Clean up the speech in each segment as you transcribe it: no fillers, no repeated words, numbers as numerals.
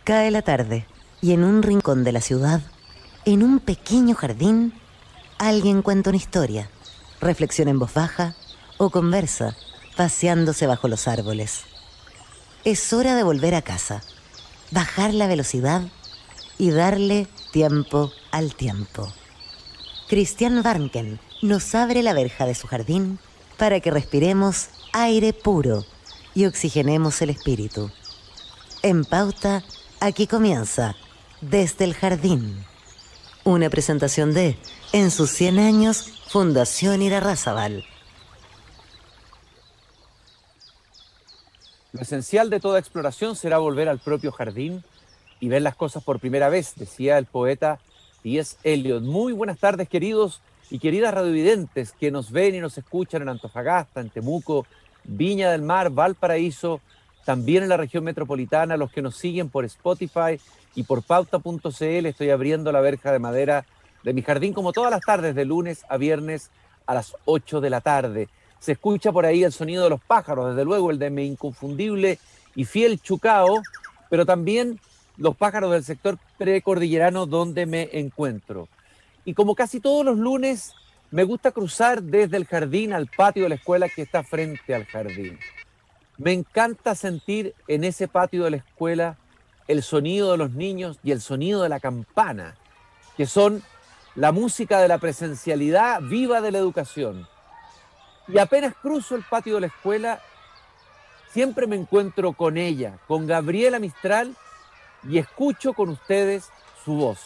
Cae la tarde y en un rincón de la ciudad, en un pequeño jardín, alguien cuenta una historia, reflexiona en voz baja o conversa, paseándose bajo los árboles. Es hora de volver a casa, bajar la velocidad y darle tiempo al tiempo. Christian Warnken nos abre la verja de su jardín para que respiremos aire puro y oxigenemos el espíritu. En Pauta, aquí comienza Desde el Jardín. Una presentación de En sus 100 años, Fundación Irarrázaval. Lo esencial de toda exploración será volver al propio jardín y ver las cosas por primera vez, decía el poeta T.S. Eliot. Muy buenas tardes, queridos y queridas radiovidentes que nos ven y nos escuchan en Antofagasta, en Temuco, Viña del Mar, Valparaíso, también en la región metropolitana, los que nos siguen por Spotify y por pauta.cl. Estoy abriendo la verja de madera de mi jardín como todas las tardes, de lunes a viernes a las 8 de la tarde. Se escucha por ahí el sonido de los pájaros, desde luego el de mi inconfundible y fiel chucao, pero también los pájaros del sector precordillerano donde me encuentro. Y como casi todos los lunes, me gusta cruzar desde el jardín al patio de la escuela que está frente al jardín. Me encanta sentir en ese patio de la escuela el sonido de los niños y el sonido de la campana, que son la música de la presencialidad viva de la educación. Y apenas cruzo el patio de la escuela, siempre me encuentro con ella, con Gabriela Mistral, y escucho con ustedes su voz.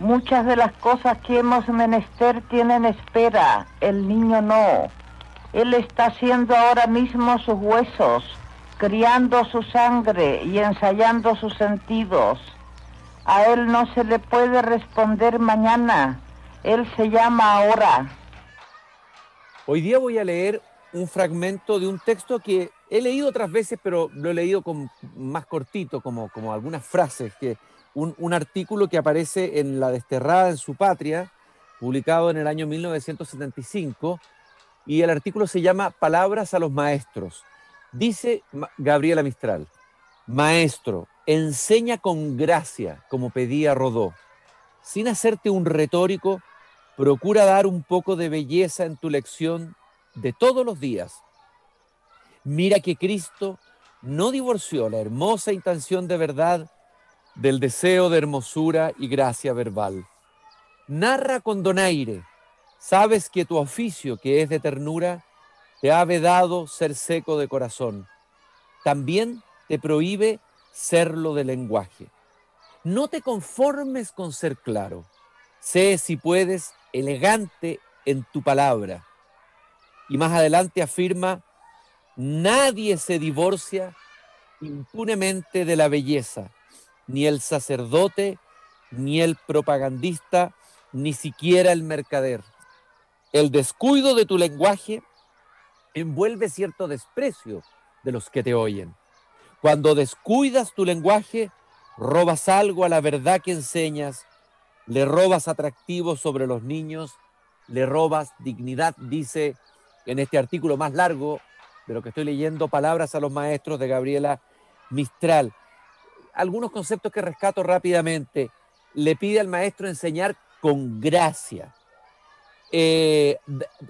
Muchas de las cosas que hemos menester tienen espera, el niño no. Él está haciendo ahora mismo sus huesos, criando su sangre y ensayando sus sentidos. A él no se le puede responder mañana, él se llama ahora. Hoy día voy a leer un fragmento de un texto que he leído otras veces, pero lo he leído más cortito, como algunas frases, un artículo que aparece en La Desterrada en su patria, publicado en el año 1975, y el artículo se llama Palabras a los maestros. Dice Gabriela Mistral: maestro, enseña con gracia, como pedía Rodó. Sin hacerte un retórico, procura dar un poco de belleza en tu lección de todos los días. Mira que Cristo no divorció la hermosa intención de verdad del deseo de hermosura y gracia verbal. Narra con donaire. Sabes que tu oficio, que es de ternura, te ha vedado ser seco de corazón. También te prohíbe serlo de lenguaje. No te conformes con ser claro. Sé, si puedes, elegante en tu palabra. Y más adelante afirma: nadie se divorcia impunemente de la belleza, ni el sacerdote, ni el propagandista, ni siquiera el mercader. El descuido de tu lenguaje envuelve cierto desprecio de los que te oyen. Cuando descuidas tu lenguaje, robas algo a la verdad que enseñas, le robas atractivo sobre los niños, le robas dignidad, dice en este artículo más largo de lo que estoy leyendo, Palabras a los maestros, de Gabriela Mistral. Algunos conceptos que rescato rápidamente. Le pide al maestro enseñar con gracia,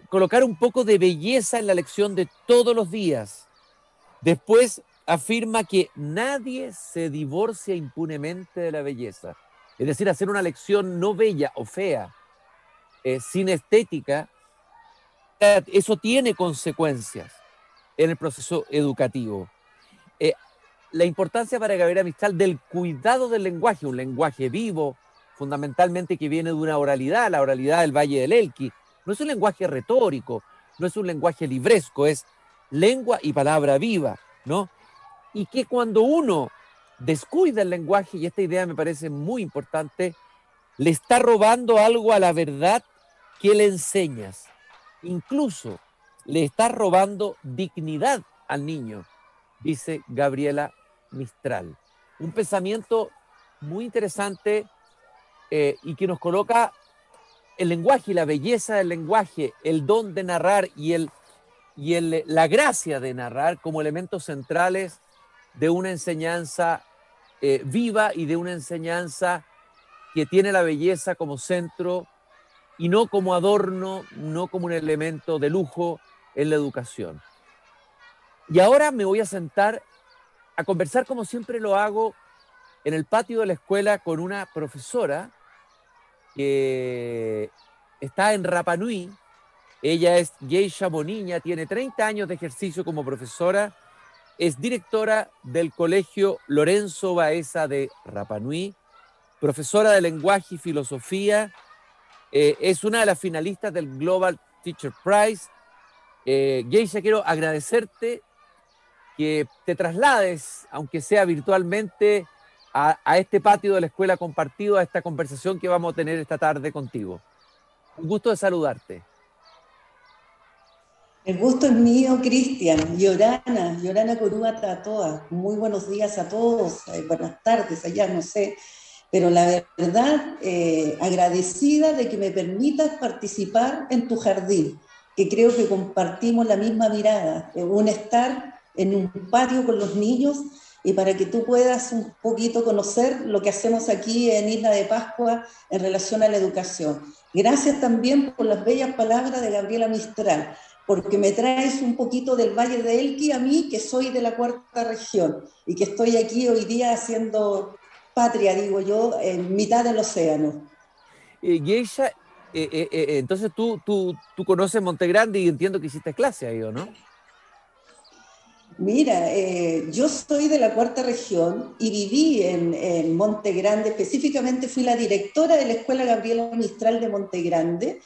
colocar un poco de belleza en la lección de todos los días. Después afirma que nadie se divorcia impunemente de la belleza. Es decir, hacer una lección no bella o fea, sin estética, eso tiene consecuencias en el proceso educativo. La importancia para Gabriela Mistral del cuidado del lenguaje, un lenguaje vivo, fundamentalmente que viene de una oralidad, la oralidad del Valle del Elqui. No es un lenguaje retórico, no es un lenguaje libresco, es lengua y palabra viva, ¿no? Y que cuando uno descuida el lenguaje, y esta idea me parece muy importante, le está robando algo a la verdad que le enseñas. Incluso le está robando dignidad al niño, dice Gabriela Mistral. Un pensamiento muy interesante y que nos coloca el lenguaje y la belleza del lenguaje, el don de narrar y la gracia de narrar como elementos centrales de una enseñanza viva y de una enseñanza que tiene la belleza como centro y no como adorno, no como un elemento de lujo en la educación. Y ahora me voy a sentar a conversar como siempre lo hago en el patio de la escuela con una profesora que está en Rapa Nui. Ella es Geisha Moniña, tiene 30 años de ejercicio como profesora, es directora del Colegio Lorenzo Baeza de Rapa Nui, profesora de lenguaje y filosofía, es una de las finalistas del Global Teacher Prize. Geisha, quiero agradecerte que te traslades, aunque sea virtualmente, a este patio de la escuela compartido, a esta conversación que vamos a tener esta tarde contigo. Un gusto de saludarte. El gusto es mío, Cristian. Yorana Corúa Tatoa. Muy buenos días a todos, buenas tardes allá, no sé. Pero la verdad, agradecida de que me permitas participar en tu jardín, que creo que compartimos la misma mirada, un estar en un patio con los niños y para que tú puedas un poquito conocer lo que hacemos aquí en Isla de Pascua en relación a la educación. Gracias también por las bellas palabras de Gabriela Mistral, porque me traes un poquito del Valle de Elqui a mí, que soy de la cuarta región y que estoy aquí hoy día haciendo patria, digo yo, en mitad del océano. Geisha, entonces tú conoces Monte Grande y entiendo que hiciste clase ahí, ¿o no? Mira, yo soy de la cuarta región y viví en Monte Grande, específicamente fui la directora de la Escuela Gabriela Mistral de Monte Grande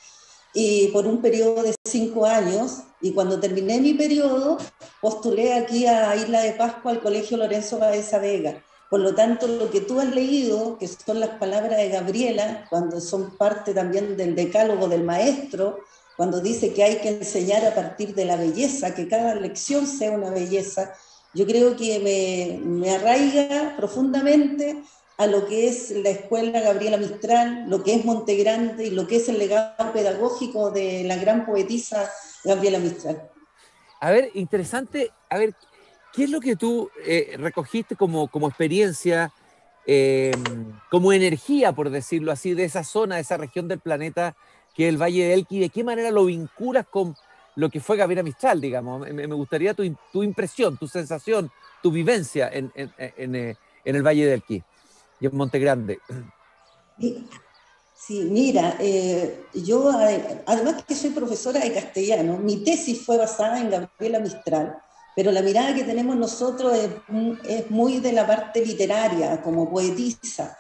y por un periodo de 5 años, y cuando terminé mi periodo postulé aquí a Isla de Pascua al Colegio Lorenzo Baeza Vega. Por lo tanto, lo que tú has leído, que son las palabras de Gabriela, cuando son parte también del decálogo del maestro, cuando dice que hay que enseñar a partir de la belleza, que cada lección sea una belleza, yo creo que me arraiga profundamente a lo que es la escuela Gabriela Mistral, lo que es Monte Grande y lo que es el legado pedagógico de la gran poetisa Gabriela Mistral. A ver, interesante, a ver, ¿qué es lo que tú recogiste como experiencia, como energía, por decirlo así, de esa zona, de esa región del planeta que es el Valle de Elqui? ¿De qué manera lo vinculas con lo que fue Gabriela Mistral, digamos? Me gustaría tu impresión, tu sensación, tu vivencia en el Valle de Elqui y en Monte Grande. Sí, mira, yo además que soy profesora de castellano, mi tesis fue basada en Gabriela Mistral, pero la mirada que tenemos nosotros es muy de la parte literaria, como poetisa,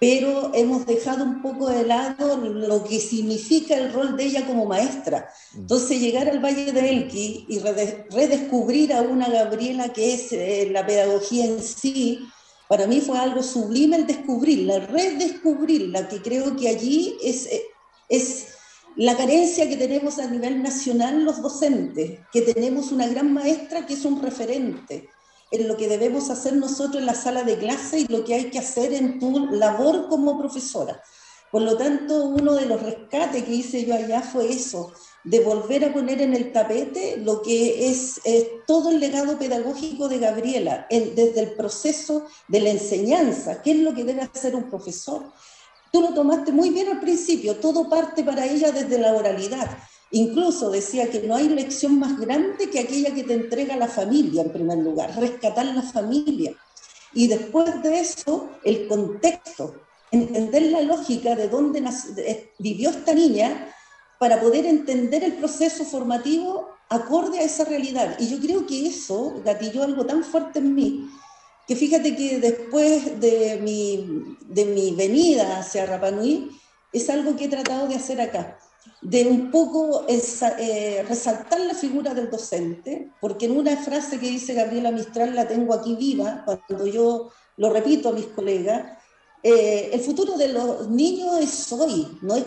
pero hemos dejado un poco de lado lo que significa el rol de ella como maestra. Entonces llegar al Valle de Elqui y redescubrir a una Gabriela que es la pedagogía en sí, para mí fue algo sublime el descubrirla, el redescubrirla, que creo que allí es la carencia que tenemos a nivel nacional los docentes, que tenemos una gran maestra que es un referente en lo que debemos hacer nosotros en la sala de clase y lo que hay que hacer en tu labor como profesora. Por lo tanto, uno de los rescates que hice yo allá fue eso, de volver a poner en el tapete lo que es todo el legado pedagógico de Gabriela, desde el proceso de la enseñanza, qué es lo que debe hacer un profesor. Tú lo tomaste muy bien al principio, todo parte para ella desde la oralidad. Incluso decía que no hay lección más grande que aquella que te entrega la familia en primer lugar, rescatar la familia. Y después de eso, el contexto, entender la lógica de dónde vivió esta niña para poder entender el proceso formativo acorde a esa realidad. Y yo creo que eso gatilló algo tan fuerte en mí, que fíjate que después de mi venida hacia Rapa Nui, es algo que he tratado de hacer acá, de un poco resaltar la figura del docente, porque en una frase que dice Gabriela Mistral la tengo aquí viva, cuando yo lo repito a mis colegas, el futuro de los niños es hoy, no es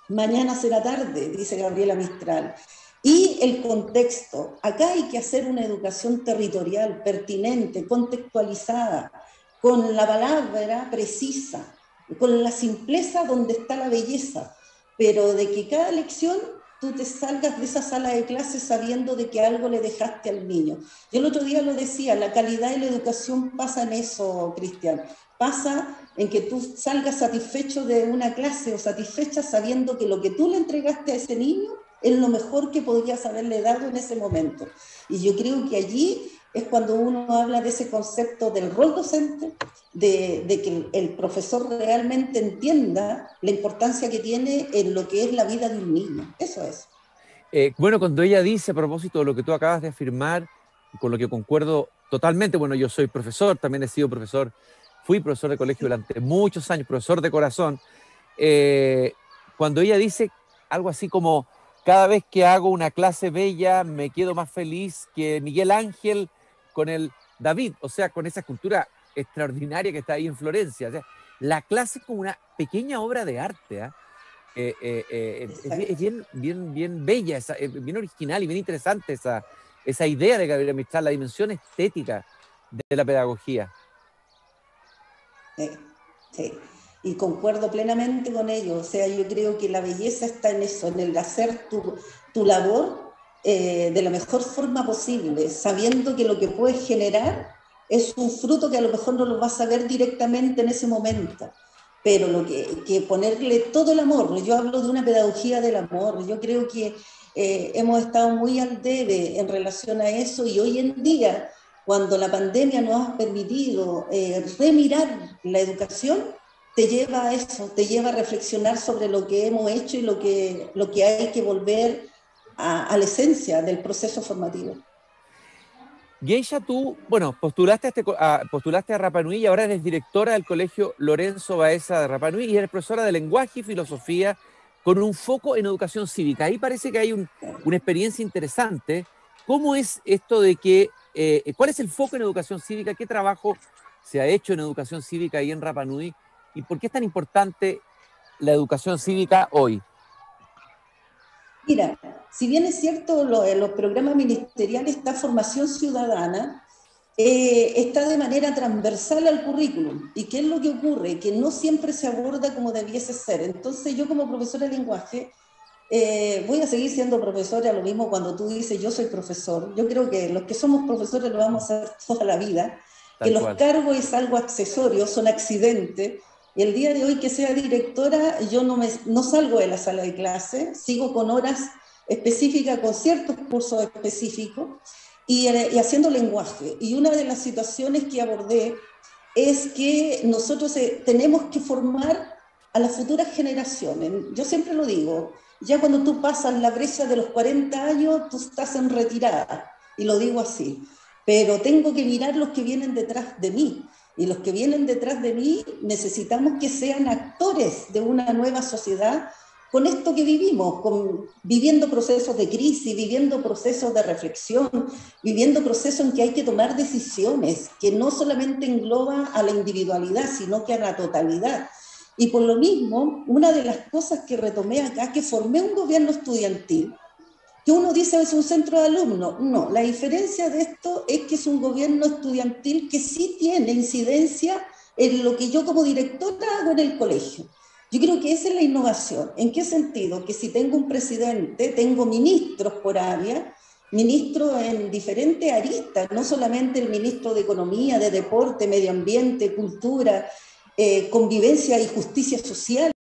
mañana será tarde, dice Gabriela Mistral. Y el contexto, acá hay que hacer una educación territorial, pertinente, contextualizada, con la palabra precisa, con la simpleza donde está la belleza, pero de que cada lección tú te salgas de esa sala de clases sabiendo de que algo le dejaste al niño. Yo el otro día lo decía, la calidad de la educación pasa en eso, Cristian. Pasa en que tú salgas satisfecho de una clase o satisfecha sabiendo que lo que tú le entregaste a ese niño es lo mejor que podías haberle dado en ese momento. Y yo creo que allí es cuando uno habla de ese concepto del rol docente, de que el profesor realmente entienda la importancia que tiene en lo que es la vida de un niño. Eso es. Bueno, cuando ella dice, a propósito de lo que tú acabas de afirmar, con lo que concuerdo totalmente, bueno, yo soy profesor, también he sido profesor, fui profesor de colegio durante muchos años, profesor de corazón, eh, cuando ella dice algo así como, cada vez que hago una clase bella me quedo más feliz que Miguel Ángel con el David, o sea, con esa escultura extraordinaria que está ahí en Florencia. O sea, la clase es como una pequeña obra de arte, ¿eh? Es bien bella, bien original y bien interesante esa idea de Gabriela Mistral, la dimensión estética de la pedagogía. Sí, sí. Y concuerdo plenamente con ello. O sea, yo creo que la belleza está en eso, en el hacer tu labor de la mejor forma posible, sabiendo que lo que puedes generar es un fruto que a lo mejor no lo vas a ver directamente en ese momento, pero que ponerle todo el amor. Yo hablo de una pedagogía del amor. Yo creo que hemos estado muy al debe en relación a eso y hoy en día cuando la pandemia nos ha permitido remirar la educación, te lleva a eso, te lleva a reflexionar sobre lo que hemos hecho y lo que hay que volver a la esencia del proceso formativo. Geisha, tú, bueno, postulaste a Rapa Nui y ahora eres directora del Colegio Lorenzo Baeza de Rapa Nui y eres profesora de lenguaje y filosofía con un foco en educación cívica. Ahí parece que hay una experiencia interesante. ¿Cómo es esto de que, cuál es el foco en educación cívica? ¿Qué trabajo se ha hecho en educación cívica ahí en Rapa Nui? ¿Y por qué es tan importante la educación cívica hoy? Mira, si bien es cierto, en los programas ministeriales está formación ciudadana, está de manera transversal al currículum. ¿Y qué es lo que ocurre? Que no siempre se aborda como debiese ser. Entonces yo como profesora de lenguaje voy a seguir siendo profesora, lo mismo cuando tú dices yo soy profesor. Yo creo que los que somos profesores lo vamos a hacer toda la vida, que Tal los cual. cargos es algo accesorio, son accidentes. Y el día de hoy que sea directora, yo no salgo de la sala de clase, sigo con horas específicas, con ciertos cursos específicos y haciendo lenguaje. Y una de las situaciones que abordé es que nosotros tenemos que formar a las futuras generaciones. Yo siempre lo digo, ya cuando tú pasas la brecha de los 40 años, tú estás en retirada, y lo digo así, pero tengo que mirar los que vienen detrás de mí, y los que vienen detrás de mí necesitamos que sean actores de una nueva sociedad con esto que vivimos, viviendo procesos de crisis, viviendo procesos de reflexión, viviendo procesos en que hay que tomar decisiones, que no solamente engloba a la individualidad, sino que a la totalidad. Y por lo mismo, una de las cosas que retomé acá, que formé un gobierno estudiantil, que uno dice es un centro de alumnos. No, la diferencia de esto es que es un gobierno estudiantil que sí tiene incidencia en lo que yo como directora hago en el colegio. Yo creo que esa es la innovación. ¿En qué sentido? Que si tengo un presidente, tengo ministros por área, ministros en diferentes aristas, no solamente el ministro de Economía, de Deporte, Medio Ambiente, Cultura, Convivencia y Justicia Social,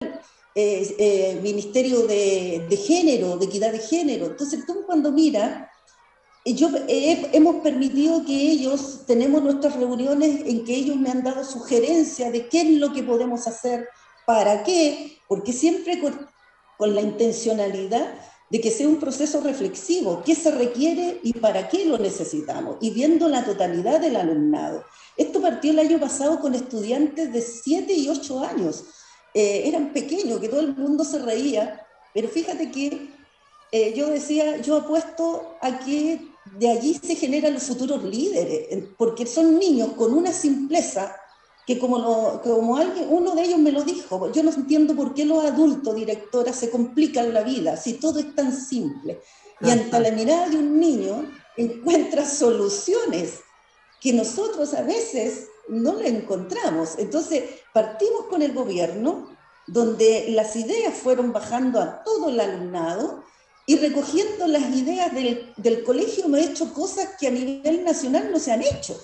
Ministerio de Género, de Equidad de Género. Entonces tú cuando miras, hemos permitido que ellos, tenemos nuestras reuniones en que ellos me han dado sugerencias de qué es lo que podemos hacer, para qué, porque siempre con la intencionalidad de que sea un proceso reflexivo, qué se requiere y para qué lo necesitamos, y viendo la totalidad del alumnado. Esto partió el año pasado con estudiantes de 7 y 8 años. Eran pequeños, que todo el mundo se reía, pero fíjate que yo decía, yo apuesto a que de allí se generan los futuros líderes, porque son niños con una simpleza que como uno de ellos me lo dijo, yo no entiendo por qué los adultos, directora, se complican la vida, si todo es tan simple. Y ante la mirada de un niño encuentra soluciones que nosotros a veces no la encontramos. Entonces, partimos con el gobierno, donde las ideas fueron bajando a todo el alumnado, y recogiendo las ideas del colegio me he hecho cosas que a nivel nacional no se han hecho.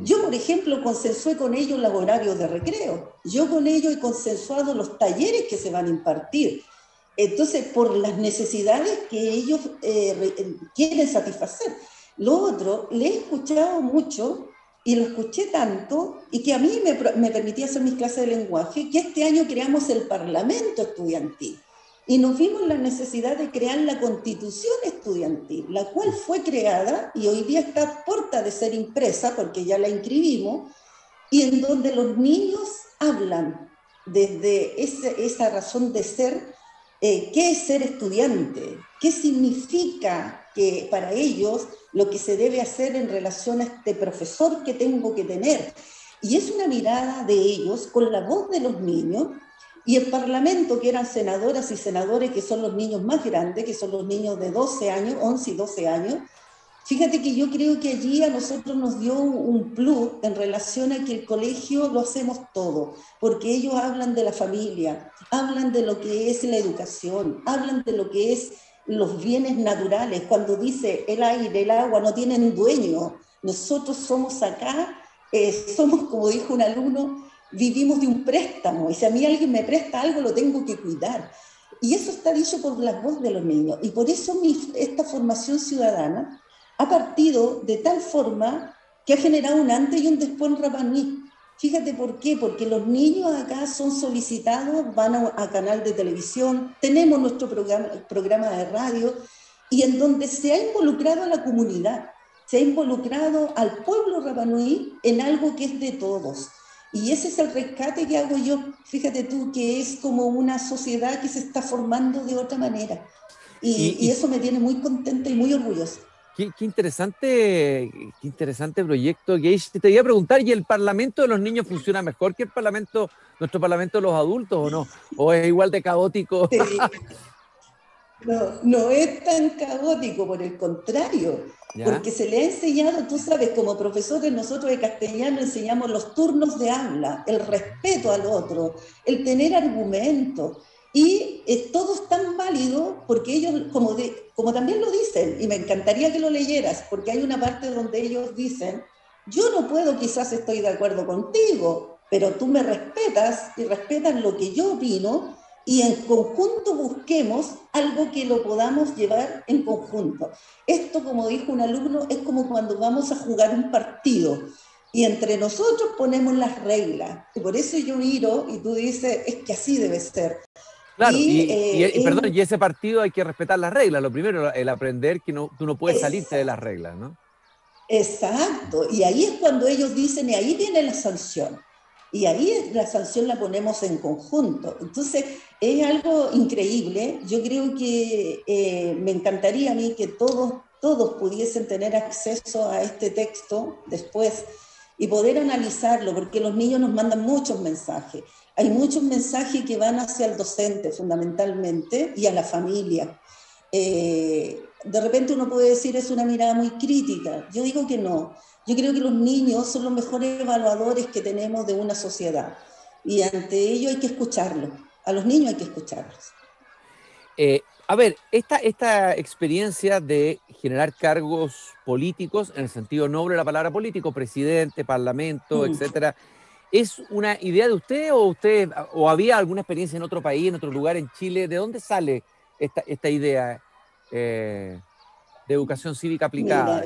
Yo, por ejemplo, consensué con ellos los horarios de recreo. Yo con ellos he consensuado los talleres que se van a impartir. Entonces, por las necesidades que ellos quieren satisfacer. Lo otro, le he escuchado mucho y lo escuché tanto y que a mí me permitía hacer mis clases de lenguaje, que este año creamos el Parlamento Estudiantil. Y nos vimos la necesidad de crear la Constitución Estudiantil, la cual fue creada y hoy día está a puerta de ser impresa, porque ya la inscribimos, y en donde los niños hablan desde esa razón de ser, qué es ser estudiante, qué significa que para ellos lo que se debe hacer en relación a este profesor que tengo que tener. Y es una mirada de ellos con la voz de los niños. Y el Parlamento, que eran senadoras y senadores, que son los niños más grandes, que son los niños de 12 años, 11 y 12 años, fíjate que yo creo que allí a nosotros nos dio un plus en relación a que el colegio lo hacemos todo, porque ellos hablan de la familia, hablan de lo que es la educación, hablan de lo que es los bienes naturales, cuando dice el aire, el agua no tienen dueño, nosotros somos acá, somos, como dijo un alumno, vivimos de un préstamo, y si a mí alguien me presta algo, lo tengo que cuidar. Y eso está dicho por la voz de los niños. Y por eso esta formación ciudadana ha partido de tal forma que ha generado un antes y un después en Rapa Nui. Fíjate por qué, porque los niños acá son solicitados, van a canal de televisión, tenemos nuestro programa de radio, y en donde se ha involucrado a la comunidad, se ha involucrado al pueblo Rapa Nui en algo que es de todos. Y ese es el rescate que hago yo. Fíjate tú que es como una sociedad que se está formando de otra manera. Y eso me tiene muy contenta y muy orgullosa. Qué interesante proyecto, Gage. Te iba a preguntar, ¿y el Parlamento de los niños funciona mejor que nuestro Parlamento de los adultos o no? ¿O es igual de caótico? Sí. No es tan caótico, por el contrario, ¿Ya? porque se le ha enseñado, tú sabes, como profesores nosotros de castellano enseñamos los turnos de habla, el respeto al otro, el tener argumentos, y todo es tan válido porque ellos, como también lo dicen, y me encantaría que lo leyeras, porque hay una parte donde ellos dicen, yo no puedo, quizás estoy de acuerdo contigo, pero tú me respetas y respetas lo que yo opino, y en conjunto busquemos algo que lo podamos llevar en conjunto. Esto, como dijo un alumno, es como cuando vamos a jugar un partido y entre nosotros ponemos las reglas. Y por eso yo miro y tú dices, es que así debe ser. Claro, perdón, y ese partido hay que respetar las reglas. Lo primero, el aprender que tú no puedes salirte de las reglas, ¿no? Exacto, y ahí es cuando ellos dicen, y ahí viene la sanción. Y ahí la sanción la ponemos en conjunto. Entonces, es algo increíble. Yo creo que me encantaría a mí que todos pudiesen tener acceso a este texto después y poder analizarlo, porque los niños nos mandan muchos mensajes. Hay muchos mensajes que van hacia el docente fundamentalmente y a la familia. De repente uno puede decir es una mirada muy crítica. Yo digo que no. Yo creo que los niños son los mejores evaluadores que tenemos de una sociedad y ante ello hay que escucharlos. A los niños hay que escucharlos. A ver, esta experiencia de generar cargos políticos, en el sentido noble de la palabra político, presidente, parlamento, etcétera, ¿es una idea de usted o había alguna experiencia en otro país, en otro lugar, en Chile? ¿De dónde sale esta idea de educación cívica aplicada?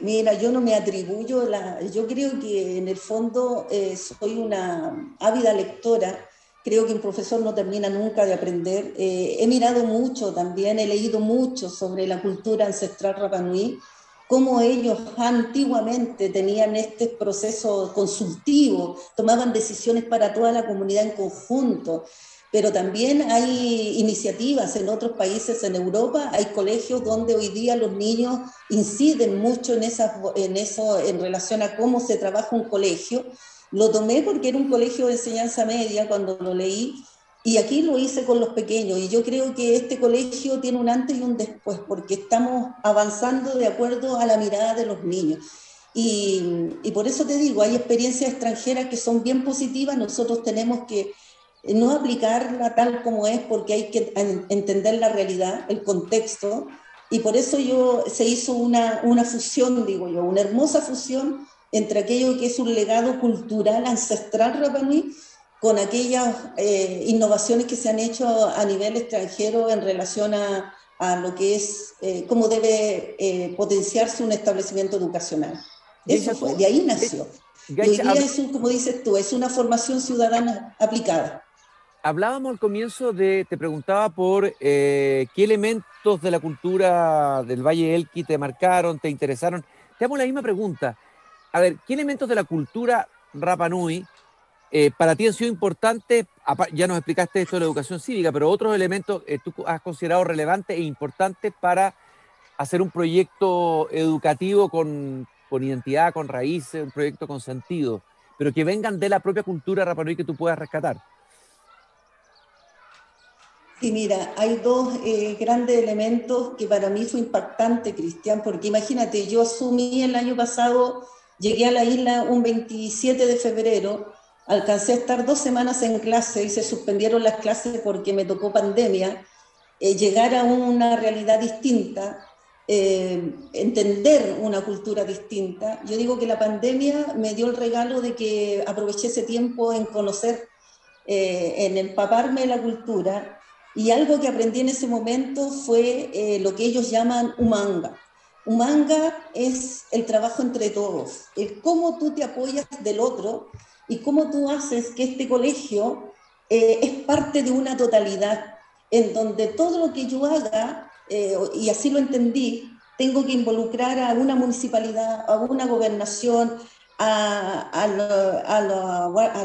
Mira, yo no me atribuyo, yo creo que en el fondo soy una ávida lectora, creo que un profesor no termina nunca de aprender, he mirado mucho también, he leído mucho sobre la cultura ancestral Rapa Nui, cómo ellos antiguamente tenían este proceso consultivo, tomaban decisiones para toda la comunidad en conjunto, pero también hay iniciativas en otros países en Europa, hay colegios donde hoy día los niños inciden mucho en eso en relación a cómo se trabaja un colegio. Lo tomé porque era un colegio de enseñanza media cuando lo leí, y aquí lo hice con los pequeños, y yo creo que este colegio tiene un antes y un después, porque estamos avanzando de acuerdo a la mirada de los niños. Y por eso te digo, hay experiencias extranjeras que son bien positivas, nosotros tenemos que no aplicarla tal como es, porque hay que entender la realidad, el contexto, y por eso se hizo una fusión, digo yo, una hermosa fusión entre aquello que es un legado cultural ancestral Rapa Nui con aquellas innovaciones que se han hecho a nivel extranjero en relación a lo que es, cómo debe potenciarse un establecimiento educacional. Eso Geisha, fue, de ahí nació. Y hoy Geisha, día es, como dices tú, es una formación ciudadana aplicada. hablábamos al comienzo te preguntaba por qué elementos de la cultura del Valle del Elqui te marcaron, te interesaron. Te hago la misma pregunta. A ver, ¿qué elementos de la cultura Rapa Nui para ti han sido importantes? Ya nos explicaste esto de la educación cívica, pero otros elementos tú has considerado relevantes e importantes para hacer un proyecto educativo con identidad, con raíces, un proyecto con sentido, pero que vengan de la propia cultura Rapa Nui que tú puedas rescatar. Sí, mira, hay dos grandes elementos que para mí fue impactante, Cristian, porque imagínate, yo asumí el año pasado, llegué a la isla un 27 de febrero, alcancé a estar 2 semanas en clase y se suspendieron las clases porque me tocó pandemia, llegar a una realidad distinta, entender una cultura distinta. Yo digo que la pandemia me dio el regalo de que aproveché ese tiempo en conocer, en empaparme de la cultura, y algo que aprendí en ese momento fue lo que ellos llaman humanga. Humanga es el trabajo entre todos, el cómo tú te apoyas del otro y cómo tú haces que este colegio es parte de una totalidad, en donde todo lo que yo haga, y así lo entendí, tengo que involucrar a una municipalidad, a una gobernación, a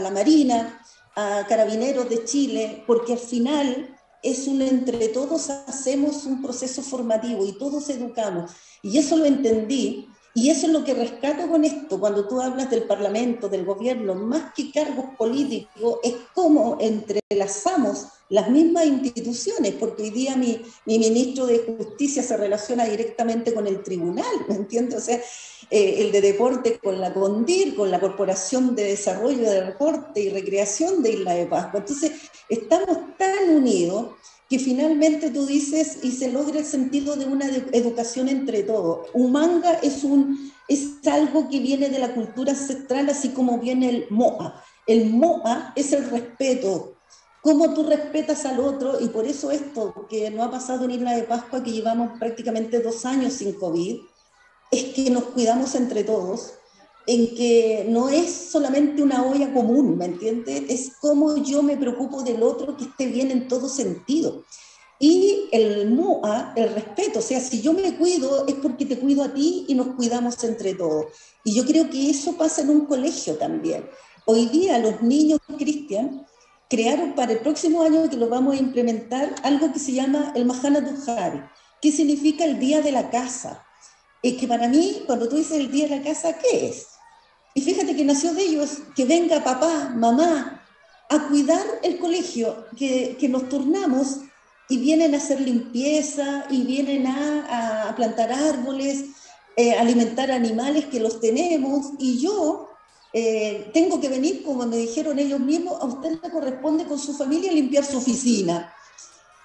la Marina, a Carabineros de Chile, porque al final es un entre todos hacemos un proceso formativo y todos educamos. Y eso lo entendí, y eso es lo que rescato con esto, cuando tú hablas del Parlamento, del gobierno, más que cargos políticos, es cómo entrelazamos las mismas instituciones, porque hoy día mi ministro de Justicia se relaciona directamente con el tribunal, ¿me entiendes? O sea, el de deporte con la CONDIR, con la Corporación de Desarrollo de Deporte y Recreación de Isla de Pascua. Entonces, estamos tan unidos que finalmente tú dices y se logra el sentido de una educación entre todos. Humanga es algo que viene de la cultura ancestral, así como viene el Moa. El Moa es el respeto, cómo tú respetas al otro, y por eso esto que no ha pasado en Isla de Pascua, que llevamos prácticamente 2 años sin COVID, es que nos cuidamos entre todos, en que no es solamente una olla común, ¿me entiendes? Es como yo me preocupo del otro que esté bien en todo sentido. Y el MUA, el respeto, o sea, si yo me cuido es porque te cuido a ti y nos cuidamos entre todos. Y yo creo que eso pasa en un colegio también. Hoy día los niños, Cristian, crearon para el próximo año, que lo vamos a implementar, algo que se llama el Mahana Duhari, que significa el Día de la Casa. Es que para mí, cuando tú dices el Día de la Casa, ¿qué es? Y fíjate que nació de ellos, que venga papá, mamá, a cuidar el colegio, que nos turnamos y vienen a hacer limpieza y vienen a plantar árboles, alimentar animales que los tenemos, y yo tengo que venir, como me dijeron ellos mismos, a usted le corresponde con su familia limpiar su oficina.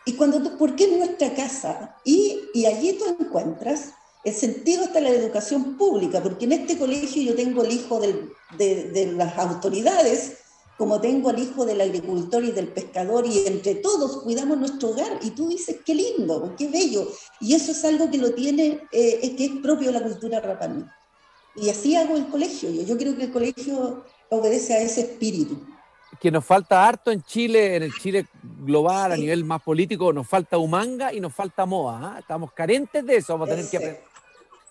Y cuando tú, ¿por qué en nuestra casa? Y allí tú encuentras el sentido hasta la educación pública, porque en este colegio yo tengo el hijo de las autoridades, como tengo el hijo del agricultor y del pescador, y entre todos cuidamos nuestro hogar, y tú dices, qué lindo, qué bello, y eso es algo que lo tiene, que es propio de la cultura Rapa Nui. Y así hago el colegio, yo creo que el colegio obedece a ese espíritu. Que nos falta harto en Chile, en el Chile global, a Sí, nivel más político, nos falta humanga y nos falta moa. ¿Eh? Estamos carentes de eso, vamos a tener que aprender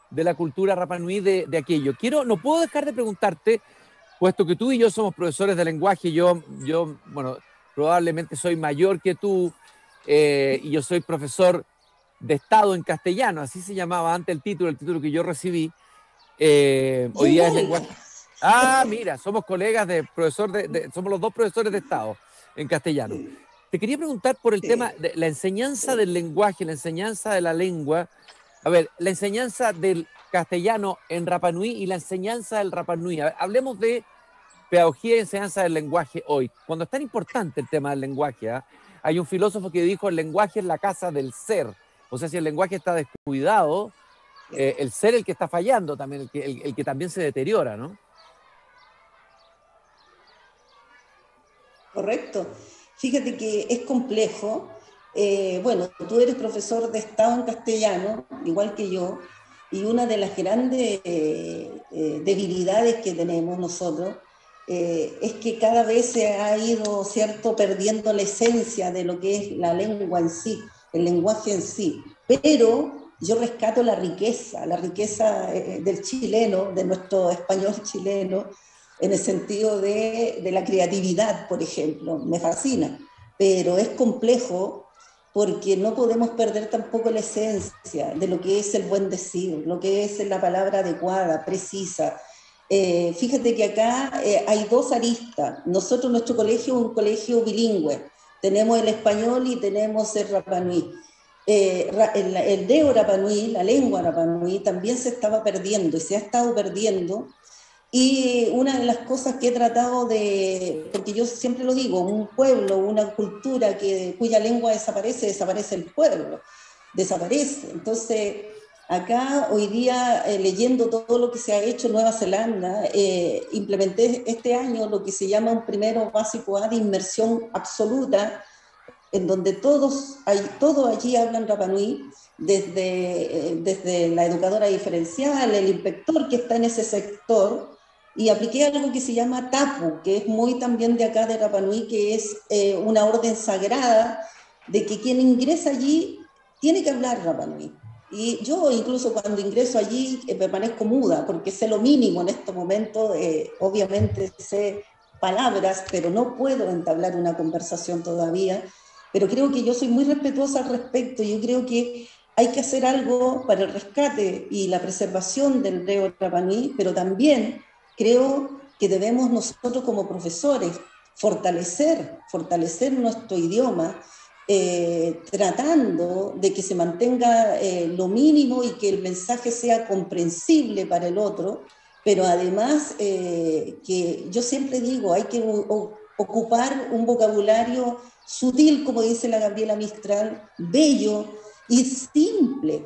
de la cultura Rapa Nui de aquello. No puedo dejar de preguntarte, puesto que tú y yo somos profesores de lenguaje, bueno, probablemente soy mayor que tú, y yo soy profesor de Estado en castellano, así se llamaba antes el título que yo recibí. yo Hoy día es igual. lenguaje. Ah, mira, somos colegas de profesor somos los dos profesores de Estado en castellano. Te quería preguntar por el tema Sí. de la enseñanza del lenguaje, la enseñanza de la lengua. A ver, la enseñanza del castellano en Rapa Nui y la enseñanza del Rapa Nui. A ver, hablemos de Pedagogía y enseñanza del lenguaje hoy. Cuando es tan importante el tema del lenguaje, ¿ah? Hay un filósofo que dijo, el lenguaje es la casa del ser. O sea, si el lenguaje está descuidado, el ser el que está fallando también, el que también se deteriora, ¿no? Correcto. Fíjate que es complejo. Bueno, tú eres profesor de Estado en castellano, igual que yo, y una de las grandes debilidades que tenemos nosotros es que cada vez se ha ido, ¿cierto?, perdiendo la esencia de lo que es la lengua en sí, el lenguaje en sí. Pero yo rescato la riqueza del chileno, de nuestro español chileno, en el sentido de la creatividad, por ejemplo, me fascina, pero es complejo porque no podemos perder tampoco la esencia de lo que es el buen decir, lo que es la palabra adecuada, precisa. Fíjate que acá hay dos aristas. Nosotros, nuestro colegio es un colegio bilingüe. Tenemos el español y tenemos el Rapa Nui. El de Rapa Nui, la lengua Rapa Nui, también se estaba perdiendo y se ha estado perdiendo. Y una de las cosas que he tratado de, porque yo siempre lo digo, un pueblo, una cultura cuya lengua desaparece, desaparece el pueblo, desaparece. Entonces, acá hoy día, leyendo todo lo que se ha hecho en Nueva Zelanda, implementé este año lo que se llama un primero básico A de inmersión absoluta, en donde todos allí hablan Rapa Nui, desde la educadora diferencial, el inspector que está en ese sector, y apliqué algo que se llama TAPU, que es muy también de acá de Rapa Nui, que es una orden sagrada de que quien ingresa allí tiene que hablar Rapa Nui. Y yo incluso cuando ingreso allí permanezco muda, porque sé lo mínimo en este momento, obviamente sé palabras, pero no puedo entablar una conversación todavía, pero creo que yo soy muy respetuosa al respecto. Yo creo que hay que hacer algo para el rescate y la preservación del reo Rapa Nui, pero también creo que debemos nosotros como profesores fortalecer nuestro idioma, tratando de que se mantenga lo mínimo y que el mensaje sea comprensible para el otro, pero además que yo siempre digo, hay que ocupar un vocabulario sutil, como dice la Gabriela Mistral, bello y simple,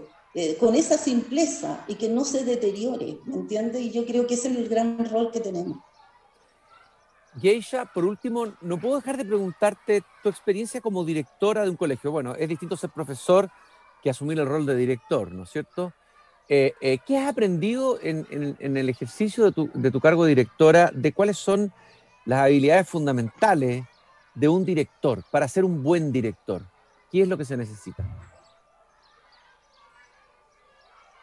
con esa simpleza y que no se deteriore, ¿me entiendes? Y yo creo que ese es el gran rol que tenemos. Geisha, por último, no puedo dejar de preguntarte tu experiencia como directora de un colegio. Bueno, es distinto ser profesor que asumir el rol de director, ¿no es cierto? ¿Qué has aprendido en el ejercicio de tu cargo de directora de cuáles son las habilidades fundamentales de un director para ser un buen director? ¿Qué es lo que se necesita?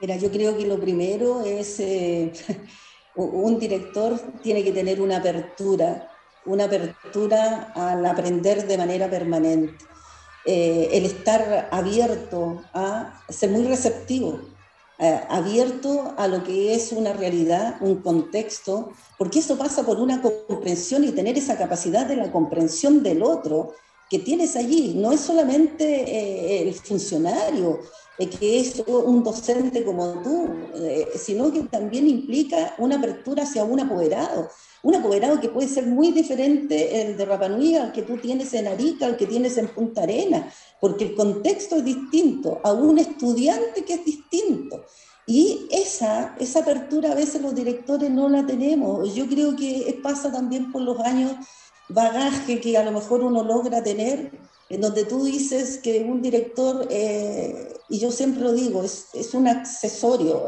Mira, yo creo que lo primero es, un director tiene que tener una apertura al aprender de manera permanente, el estar abierto a ser muy receptivo, abierto a lo que es una realidad, un contexto, porque eso pasa por una comprensión y tener esa capacidad de la comprensión del otro que tienes allí. No es solamente el funcionario, que es un docente como tú, sino que también implica una apertura hacia un apoderado que puede ser muy diferente el de Rapa Nui al que tú tienes en Arica, al que tienes en Punta Arenas, porque el contexto es distinto, a un estudiante que es distinto. Y esa apertura a veces los directores no la tenemos. Yo creo que pasa también por los años bagaje que a lo mejor uno logra tener, en donde tú dices que un director, y yo siempre lo digo, es un accesorio.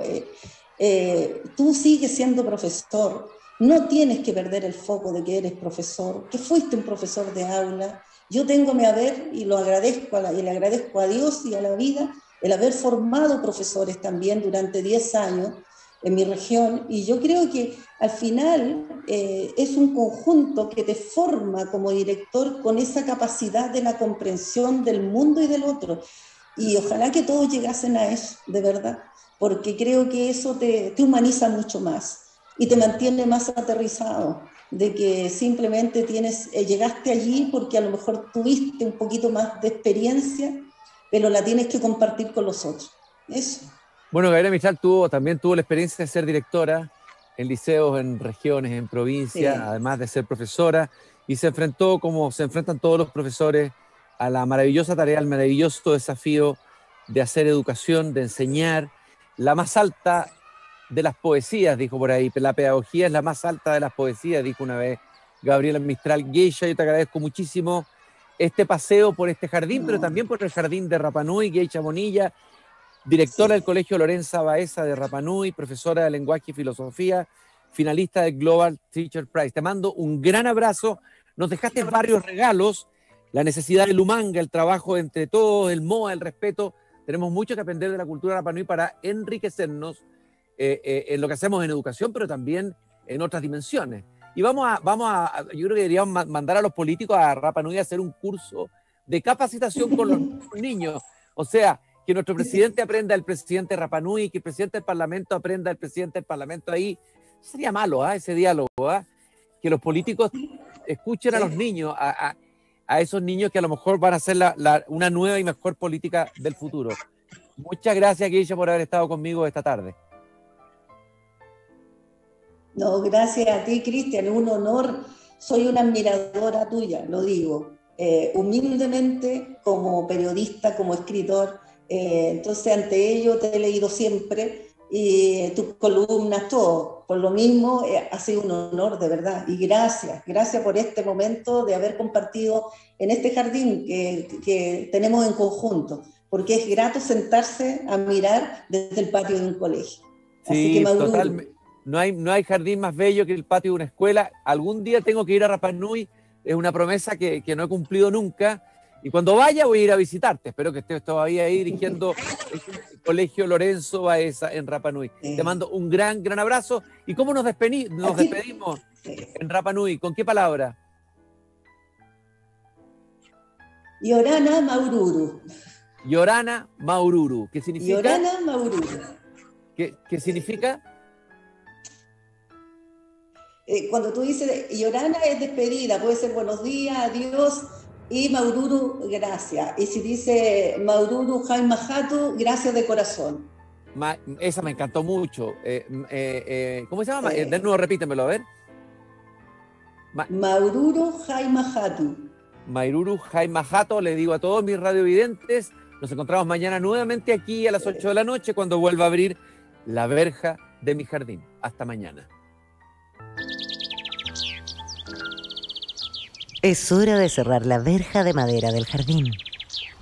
Tú sigues siendo profesor, no tienes que perder el foco de que eres profesor, que fuiste un profesor de aula. Yo tengo mi haber, y lo agradezco y le agradezco a Dios y a la vida, el haber formado profesores también durante 10 años en mi región, y yo creo que al final es un conjunto que te forma como director con esa capacidad de la comprensión del mundo y del otro, y ojalá que todos llegasen a eso, de verdad, porque creo que eso te humaniza mucho más y te mantiene más aterrizado, de que simplemente llegaste allí porque a lo mejor tuviste un poquito más de experiencia, pero la tienes que compartir con los otros. Eso. Bueno, Gabriela Mistral también tuvo la experiencia de ser directora. en liceos, en regiones, en provincias, Sí. además de ser profesora, y se enfrentó, como se enfrentan todos los profesores, a la maravillosa tarea, al maravilloso desafío de hacer educación, de enseñar, la más alta de las poesías, dijo por ahí, la pedagogía es la más alta de las poesías, dijo una vez Gabriela Mistral. Geisha, yo te agradezco muchísimo este paseo por este jardín, pero No. también por el jardín de Rapa Nui. Geisha Bonilla, directora del Sí. Colegio Lorenza Baeza de Rapa Nui, profesora de lenguaje y filosofía, finalista del Global Teacher Prize. Te mando un gran abrazo. Nos dejaste varios regalos, la necesidad del humanga, el trabajo entre todos, el MOA, el respeto. Tenemos mucho que aprender de la cultura Rapa Nui para enriquecernos en lo que hacemos en educación, pero también en otras dimensiones. Y yo creo que deberíamos mandar a los políticos a Rapa Nui a hacer un curso de capacitación con los niños. O sea, que nuestro presidente aprenda del presidente Rapa Nui, que el presidente del Parlamento aprenda del presidente del Parlamento ahí. Sería malo, ese diálogo, que los políticos escuchen a los niños, a esos niños que a lo mejor van a hacer una nueva y mejor política del futuro. Muchas gracias, Geisha, por haber estado conmigo esta tarde. No, gracias a ti, Cristian, es un honor. Soy una admiradora tuya, lo digo, humildemente, como periodista, como escritor. Entonces, ante ello te he leído siempre, y tus columnas, todo. Por lo mismo, ha sido un honor, de verdad. Y gracias por este momento de haber compartido en este jardín que tenemos en conjunto, porque es grato sentarse a mirar desde el patio de un colegio. Así que, Sí, Mauro, totalmente. No hay jardín más bello que el patio de una escuela. Algún día tengo que ir a Rapa Nui, es una promesa que no he cumplido nunca. Y cuando vaya voy a ir a visitarte. Espero que estés todavía ahí dirigiendo el Colegio Lorenzo Baeza en Rapa Nui. Te mando un gran abrazo. ¿Y cómo nos despedimos en Rapa Nui? ¿Con qué palabra? Yorana Maururu. Yorana Maururu. ¿Qué significa? Yorana Maururu. ¿Qué significa? Cuando tú dices Yorana es despedida, puede ser buenos días, adiós, y Maururu, gracias. Y si dice Maururu Jaimahatu, gracias de corazón. Esa me encantó mucho. ¿Cómo se llama? De nuevo, repítemelo, a ver. Maururu Jaimahatu. Maururu Jaimahatu, le digo a todos mis radiovidentes, nos encontramos mañana nuevamente aquí a las 8 de la noche cuando vuelva a abrir la verja de mi jardín. Hasta mañana. Es hora de cerrar la verja de madera del jardín.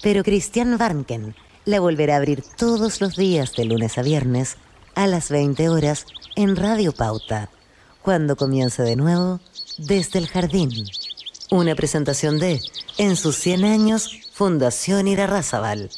Pero Cristian Warnken la volverá a abrir todos los días de lunes a viernes a las 20 horas en Radio Pauta, cuando comience de nuevo Desde el Jardín. Una presentación de, en sus 100 años, Fundación Irarrázaval.